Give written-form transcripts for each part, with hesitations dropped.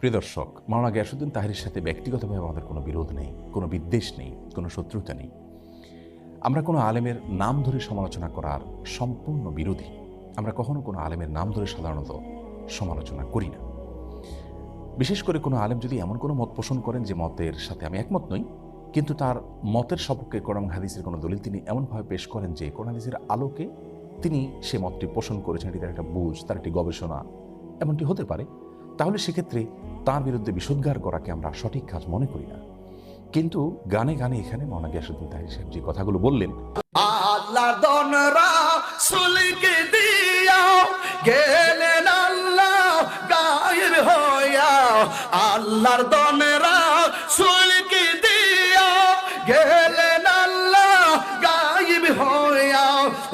প্রিয় দর্শক, মাওলানা গিয়াসউদ্দিন তাহেরের সাথে ব্যক্তিগতভাবে আমাদের কোনো বিরোধ নেই, কোনো বিদ্বেষ নেই, কোনো শত্রুতা নেই। আমরা কোনো আলেমের নাম ধরে সমালোচনা করার সম্পূর্ণ বিরোধী। আমরা কখনো কোনো আলেমের নাম ধরে সাধারণত সমালোচনা করি না। বিশেষ করে কোনো আলেম যদি এমন কোনো মত পোষণ করেন যে মতের সাথে আমি একমত নই, কিন্তু তার মতের সপক্ষে কোরআন হাদিসের কোনো দলিল তিনি এমনভাবে পেশ করেন যে কোরআন হাদিসের আলোকে তিনি সে মতটি পোষণ করেছেন, এটি তার একটা বুঝ, তার একটি গবেষণা এমনটি হতে পারে, তাহলে সেক্ষেত্রে তার বিরুদ্ধে বিষোদ্গার করাকে আমরা সঠিক কাজ মনে করি না। কিন্তু গানে গানে এখানে মাওলানা গিয়াসউদ্দিন তাহের সাহেব যে কথাগুলো বললেন, আল্লাহর দনরা সুলকে দিয়া গেলেন আল্লাহ গায়ের হইয়া, আল্লাহর দনরা সুলকে দিয়া গেলেন আল্লাহ গায়েব হইয়া,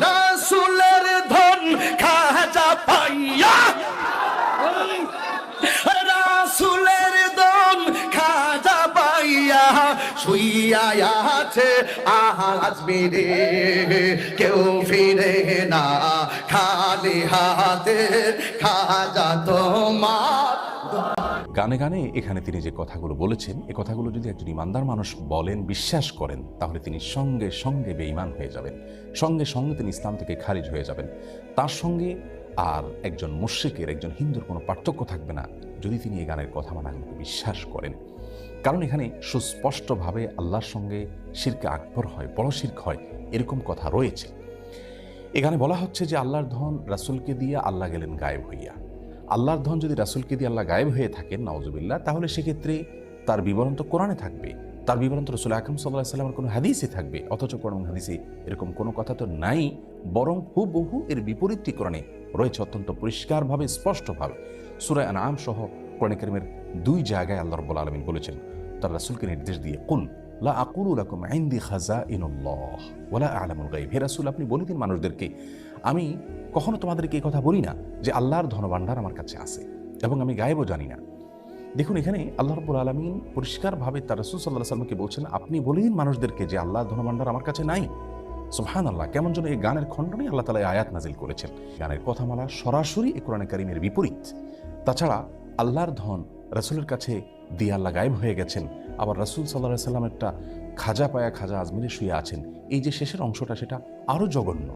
রাসূলের ধন খাজা পাইয়া, রাসূলের ধন খাজা পাইয়া শুইয়া আছে আজ মেরে, কেউ ফিরে না খালি হাতে, খাজা তোমার। গানে গানে এখানে তিনি যে কথাগুলো বলেছেন, এ কথাগুলো যদি একজন ইমানদার মানুষ বলেন, বিশ্বাস করেন, তাহলে তিনি সঙ্গে সঙ্গে বেঈমান হয়ে যাবেন, সঙ্গে সঙ্গে তিনি ইসলাম থেকে খারিজ হয়ে যাবেন। তার সঙ্গে আর একজন মুশরিকের, একজন হিন্দুর কোনো পার্থক্য থাকবে না যদি তিনি এই গানের কথা মানাগুলোকে বিশ্বাস করেন। কারণ এখানে সুস্পষ্টভাবে আল্লাহর সঙ্গে শিরকে আকবর হয়, বড় শিরক হয়, এরকম কথা রয়েছে। এখানে বলা হচ্ছে যে আল্লাহর ধন রাসূলকে দিয়ে আল্লাহ গেলেন গায়েব হইয়া। আল্লাহর ধন যদি রাসূলকে দিয়ে আল্লাহ গায়েব হয়ে থাকেন, নাউজুবিল্লাহ, তাহলে সেক্ষেত্রে তার বিবরণ তো কোরআনে থাকবে, তার বিবরণ তো রাসূল আকরাম সাল্লাল্লাহু আলাইহি ওয়াসাল্লামের কোনো হাদিসে থাকবে। অথচ কোরআন হাদিসে এরকম কোনো কথা তো নাই, বরং হুবহু এর বিপরীতটি কোরআনে রয়েছে অত্যন্ত পরিষ্কারভাবে, স্পষ্টভাবে। সূরা আনআম সহ কোরআনে কারীমের 2 জায়গায় আল্লাহ রাব্বুল আলামিন বলেছেন তার রাসূলকে নির্দেশ দিয়ে, কুল লা আকুলু লাকুম ইনদি খাযাইনুল্লাহ ওয়ালা আ'লামুল গায়ব। হে রাসূল, আপনি বলে দিন মানুষদেরকে, আমি কখনো তোমাদেরকে এই কথা বলি না যে আল্লাহর ধনভাণ্ডার আমার কাছে আছে এবং আমি গায়েবও জানি না। দেখুন, এখানে আল্লাহ রাব্বুল আলামিন পরিষ্কারভাবে তার রাসূল সাল্লাল্লাহু আলাইহি ওয়াসাল্লামকে বলছেন, আপনি বলে দিন মানুষদেরকে যে আল্লাহর ধনভাণ্ডার আমার কাছে নাই। সুবহানাল্লাহ, কেমন যেন এই গানের খণ্ডনে আল্লাহ তাআলা আয়াত নাজিল করেছেন। গানের কথামালা সরাসরি এই কোরআনে কারীমের বিপরীত। তাছাড়া আল্লাহর ধন রাসূলের কাছে দিয়ে আল্লাহ গায়েব হয়ে গেছেন, আবার রাসূল সাল্লাল্লাহু আলাইহি ওয়াসাল্লাম একটা খাজা পায়া খাজা আজমিরে শুয়ে আছেন, এই যে শেষের অংশটা, সেটা আরও জঘন্য।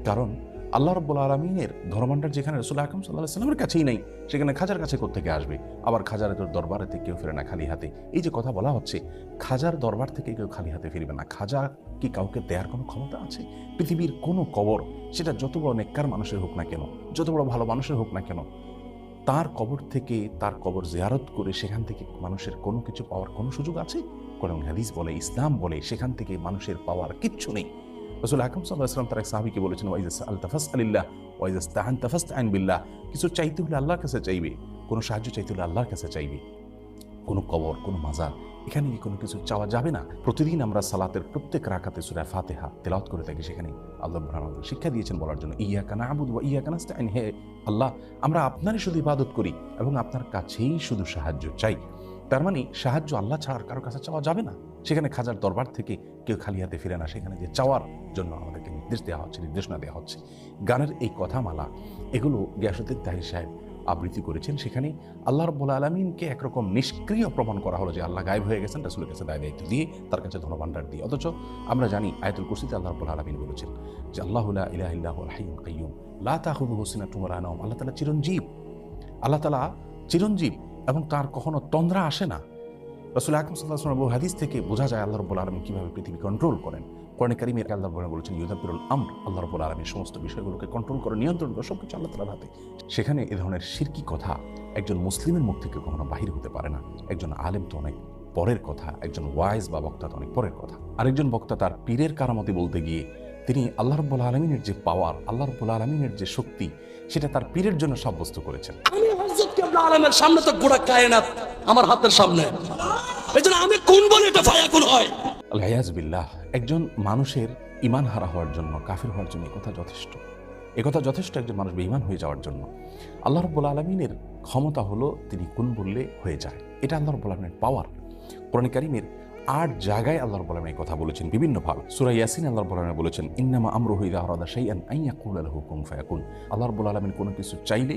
কারণ আল্লাহ রাব্বুল আলামিনের ধনভাণ্ডার যেখানে রাসূল আকরাম সাল্লাল্লাহু আলাইহি ওয়াসাল্লামের কাছেই নাই, সেখানে খাজার কাছে কোত্থেকে আসবে? আবার খাজার তোর দরবারেতে কেউ ফিরে না খালি হাতে, এই যে কথা বলা হচ্ছে, খাজার দরবার থেকে কেউ খালি হাতে ফিরবে না। খাজা কি কাউকে দেওয়ার কোনো ক্ষমতা আছে? পৃথিবীর কোনো কবর, সেটা যত বড় নেককার মানুষের হোক না কেন, যত বড় ভালো মানুষের হোক না কেন, তার কবর থেকে, তার কবর জিয়ারত করে সেখান থেকে মানুষের কোনো কিছু পাওয়ার কোনো সুযোগ আছে? কোরআন হাদিস বলে, ইসলাম বলে, সেখান থেকে মানুষের পাওয়ার কিচ্ছু নেই। রাসূল আকরাম সাল্লাল্লাহু আলাইহি ওয়াসাল্লাম তার এক সাহাবীকে বলেছেন, ওয়াইজা সাআলতা ফাসআলিল্লাহ ওয়াইজা ইসতাআনতা ফাসতাইন বিল্লাহ। কিছু চাইতে হলে আল্লাহর কাছে চাইবে, কোনো সাহায্য চাইতে হলে আল্লাহর কাছে চাইবে। কোনো কবর, কোনো মাজার, এখানে কি কোনো কিছু চাওয়া যাবে না? প্রতিদিন আমরা সালাতের প্রত্যেক রাকাতে সূরা ফাতিহা তেলাওয়াত করে থাকি, সেখানে আল্লাহ আমাদের শিক্ষা দিয়েছেন বলার জন্য, ইয়্যাকা না'বুদু ওয়া ইয়্যাকা নাস্তাইন। হে আল্লাহ, আমরা আপনারই শুধু ইবাদত করি এবং আপনার কাছেই শুধু সাহায্য চাই। তার মানে সাহায্য আল্লাহ ছাড়া কারোর কাছে চাওয়া যাবে না। সেখানে খাজার দরবার থেকে কেউ খালি হাতে ফিরে না, সেখানে যে চাওয়ার জন্য আমাদেরকে নির্দেশ দেওয়া হচ্ছে, নির্দেশনা দেওয়া হচ্ছে। গানের এই কথামালা, এগুলো গিয়াসউদ্দিন তাহের সাহেব আবৃত্তি করেছেন। সেখানে আল্লাহ রাব্বুল আলামিনকে একরকম নিষ্ক্রিয় প্রমাণ করা হলো যে আল্লাহ গায়েব হয়ে গেছেন রাসূলের কাছে দায়িত্ব দিয়ে, তার কাছে ধনভাণ্ডার দিয়ে। অথচ আমরা জানি আয়াতুল কুরসিতে আল্লাহ রাব্বুল আলামিন বলেছেন যে আল্লাহু লা ইলাহা ইল্লা হুয়াল হাইয়ুল কাইয়্যুম লা তাখুযুহু সিনাতুন ওয়া লা নাওম। আল্লাহ তাআলা চিরঞ্জীব, আল্লাহ তাআলা চিরঞ্জীব এবং তার কখনো তন্দ্রা আসে না। রাসূল আকরাম সাল্লাল্লাহু আলাইহি ওয়াসাল্লাম হাদিস থেকে বোঝা যায় আল্লাহ রাব্বুল আলামিন কিভাবে পৃথিবী কন্ট্রোল করেন। কোরআনে কারীমে আল্লাহ বলেছেন, ইউদাব্বিরুল আমর, আল্লাহ রাব্বুল আলামিন সমস্ত বিষয়গুলোকে কন্ট্রোল করে, নিয়ন্ত্রণ করে, সবকিছু আল্লাহ তাআলার হাতে। সেখানে এ ধরনের শিরকি কথা একজন মুসলিমের মুখ থেকে কখনো বাহির হতে পারে না। একজন আলেম তো অনেক পরের কথা, একজন ওয়াইজ বা বক্তা তো অনেক পরের কথা। আরেকজন বক্তা তার পীরের কারামতি বলতে গিয়ে তিনি আল্লাহ রাব্বুল আলামিনের যে পাওয়ার, আল্লাহ রাব্বুল আলামিনের যে শক্তি, সেটা তার পীরের জন্য সাব্যস্ত করেছেন। আমি হযরত কিবলা আলমের সামনে তো গোটা কায়নাত আমার হাতের সামনে, এজন্য আমি কোন বলে এটা ফায়াকুন হয়। আল-ইয়াযু বিল্লাহ, একজন মানুষের ঈমান হারা হওয়ার জন্য, কাফির হওয়ার জন্য একথা যথেষ্ট। একথা যথেষ্ট একজন মানুষ বেঈমান হয়ে যাওয়ার জন্য। আল্লাহ রাব্বুল আলামিনের ক্ষমতা হলো তিনি কোন বললে হয়ে যায়, এটা আল্লাহ রাব্বুল আলামিনের পাওয়ার। কোরআন কারীমের 8 জায়গায় আল্লাহ রাব্বুল আলামিন এই কথা বলেছেন বিভিন্নভাবে। সূরা ইয়াসিন আল্লাহ রাব্বুল আলামিন বলেছেন, ইন্নামা আমরুহু ইযা আরাদা শাইআন আন ইয়াকুলা লাহু কুন ফায়াকুন। আল্লাহ রাব্বুল আলামিন কোনো কিছু চাইলে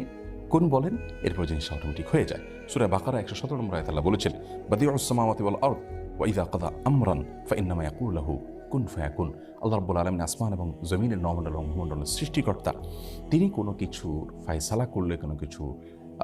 কোন বলেন, এরপর জিনিস অটোমেটিক হয়ে যায়। সূরা বাকারা 117 নম্বর আয়াতে আল্লাহ বলেছেন, বাদিউস সামাওয়াতি ওয়াল আরদ ওয়া ইযা কাযা আমরান ফাইন্নামা ইয়াকুলু লাহু কুন ফায়াকুন। আল্লাহ রাব্বুল আলামিন আসমান এবং জমিনের নবমণ্ডল এবং ভূমণ্ডলের সৃষ্টিকর্তা। তিনি কোনো কিছুর ফায়সালা করলে, কোনো কিছু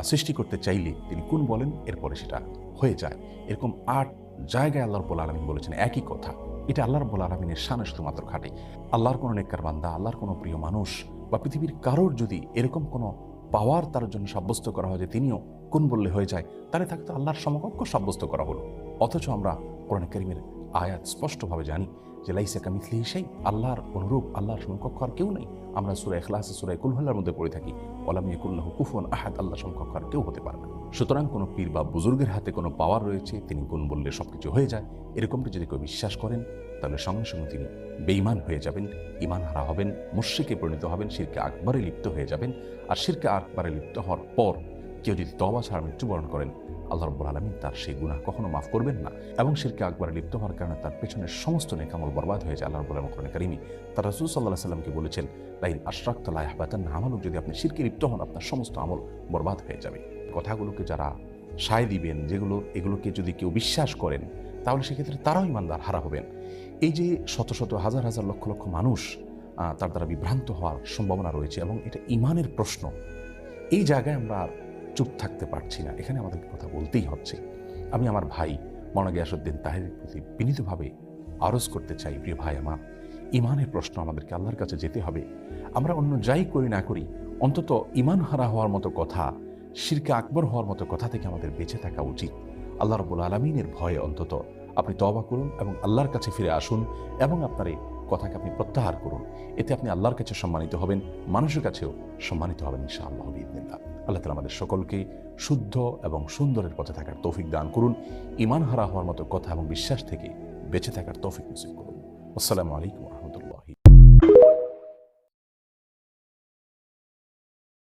সৃষ্টি করতে চাইলে তিনি কুন বলেন, এরপরে সেটা হয়ে যায়। এরকম 8 জায়গায় আল্লাহ রাব্বুল আলামিন বলেছেন একই কথা। এটা আল্লাহ রাব্বুল আলামিনের শানে শুধুমাত্র খাটে। আল্লাহর কোনো নেককার বান্দা, আল্লাহর কোনো প্রিয় মানুষ বা পৃথিবীর কারোর যদি এরকম কোনো পাওয়ার তার জন্য সাব্যস্ত করা হয় যে তিনিও কোন বললে হয়ে যায়, তাহলে তাকে তো আল্লাহর সমকক্ষ সাব্যস্ত করা হলো। অথচ আমরা কোরআন কারীমের আয়াত স্পষ্টভাবে জানি যে লাইসা কামিথলিহি শাই, আল্লাহর অনুরূপ, আল্লাহর সমকক্ষ আর কেউ নেই। আমরা সূরা ইখলাস, সূরা কুল হুয়াল্লাহর মধ্যে পড়ে থাকি, ওয়ালাম ইয়াকুল লাহু কুফুয়ান আহাদ, আল্লাহর সমকক্ষ আর কেউ হতে পারে না। সুতরাং কোনো পীর বা বুজুর্গের হাতে কোনো পাওয়ার রয়েছে, তিনি কোন বললে সবকিছু হয়ে যায়, এরকমটা যদি কেউ বিশ্বাস করেন, তাহলে সঙ্গে সঙ্গে তিনি বেঈমান হয়ে যাবেন, ঈমান হারা হবেন, মুশরিকে পরিণত হবেন, শিরকে আকবরে লিপ্ত হয়ে যাবেন। আর শিরকে আকবরে লিপ্ত হওয়ার পর কেউ যদি তওবা ছাড়া মৃত্যুবরণ করেন, আল্লাহ রাব্বুল আলামিন তার সেই গুনাহ কখনো মাফ করবেন না, এবং শিরকে আকবরে লিপ্ত হওয়ার কারণে তার পেছনের সমস্ত নেক আমল বরবাদ হয়ে যায়। আল্লাহ রাব্বুল আলামিন কোরআনে কারীমে তার রাসূল সাল্লাল্লাহু আলাইহি সাল্লামকে বলেছেন, লাইন আশরাকতা লা ইয়াহবাতান্না আমালুক, যদি আপনি শিরকে লিপ্ত হন আপনার সমস্ত আমল বরবাদ হয়ে যাবে। কথাগুলোকে যারা সায় দিবেন, এগুলোকে যদি কেউ বিশ্বাস করেন, তাহলে সেক্ষেত্রে তারাও ঈমানদার হারা হবেন। এই যে শত শত হাজার হাজার লক্ষ লক্ষ মানুষ তার দ্বারা বিভ্রান্ত হওয়ার সম্ভাবনা রয়েছে, এবং এটা ঈমানের প্রশ্ন। এই জায়গায় আমরা আর চুপ থাকতে পারছি না, এখানে আমাদেরকে কথা বলতেই হচ্ছে। আমি আমার ভাই মাওলানা গিয়াসউদ্দিন তাহেরের প্রতি বিনীতভাবে আরজ করতে চাই, প্রিয় ভাই আমার, ঈমানের প্রশ্ন আমাদেরকে আল্লাহর কাছে যেতে হবে। আমরা অন্য যাই করি না করি, অন্তত ঈমান হারা হওয়ার মতো কথা, শিরকে আকবর হওয়ার মতো কথা থেকে আমাদের বেঁচে থাকা উচিত। আল্লাহ রাব্বুল আলামিনের ভয়ে অন্তত আপনি তওবা করুন এবং আল্লাহর কাছে ফিরে আসুন, এবং আপনার এই কথাকে আপনি প্রত্যাহার করুন। এতে আপনি আল্লাহর কাছে সম্মানিত হবেন, মানুষের কাছেও সম্মানিত হবেন ইনশাআল্লাহ বিইذنিল্লাহ। আল্লাহ তাআলা আমাদের সকলকে শুদ্ধ এবং সুন্দরের পথে থাকার তৌফিক দান করুন, ঈমান হারা হওয়ার মতো কথা এবং বিশ্বাস থেকে বেঁচে থাকার তৌফিক নসিব করুন। আসসালামু আলাইকুম।